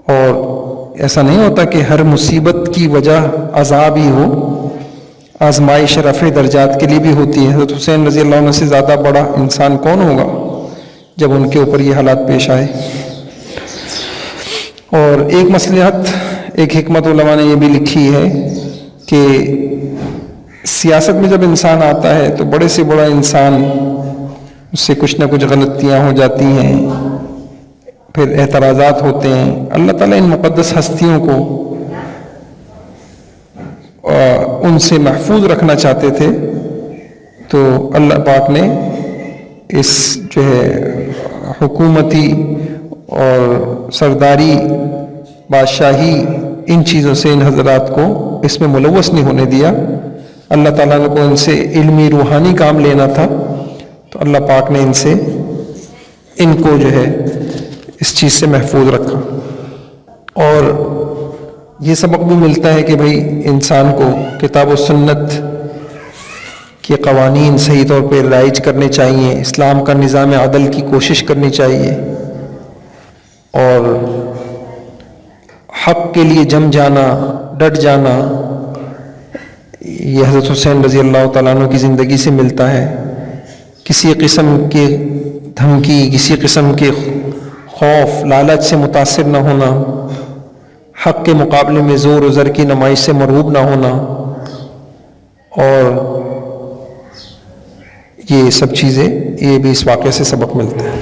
اور ایسا نہیں ہوتا کہ ہر مصیبت کی وجہ عذاب ہی ہو، آزمائش رفع درجات کے لیے بھی ہوتی ہے۔ حضرت حسین رضی اللہ عنہ سے زیادہ بڑا انسان کون ہوگا جب ان کے اوپر یہ حالات پیش آئے۔ اور ایک مصلحت، ایک حکمت علماء نے یہ بھی لکھی ہے کہ سیاست میں جب انسان آتا ہے تو بڑے سے بڑا انسان، اس سے کچھ نہ کچھ غلطیاں ہو جاتی ہیں، پھر اعتراضات ہوتے ہیں۔ اللہ تعالیٰ ان مقدس ہستیوں کو ان سے محفوظ رکھنا چاہتے تھے، تو اللہ پاک نے اس جو ہے حکومتی اور سرداری، بادشاہی، ان چیزوں سے ان حضرات کو اس میں ملوث نہیں ہونے دیا۔ اللہ تعالیٰ کو ان سے علمی روحانی کام لینا تھا، تو اللہ پاک نے ان کو جو ہے اس چیز سے محفوظ رکھا۔ اور یہ سبق بھی ملتا ہے کہ بھئی انسان کو کتاب و سنت کے قوانین صحیح طور پہ رائج کرنے چاہیے، اسلام کا نظام عدل کی کوشش کرنی چاہیے، اور حق کے لیے جم جانا، ڈٹ جانا، یہ حضرت حسین رضی اللہ تعالیٰ عنہ کی زندگی سے ملتا ہے۔ کسی قسم کی دھمکی، کسی قسم کے خوف، لالچ سے متاثر نہ ہونا، حق کے مقابلے میں زور و زر کی نمائش سے مرعوب نہ ہونا، اور یہ سب چیزیں، یہ بھی اس واقعے سے سبق ملتا ہے۔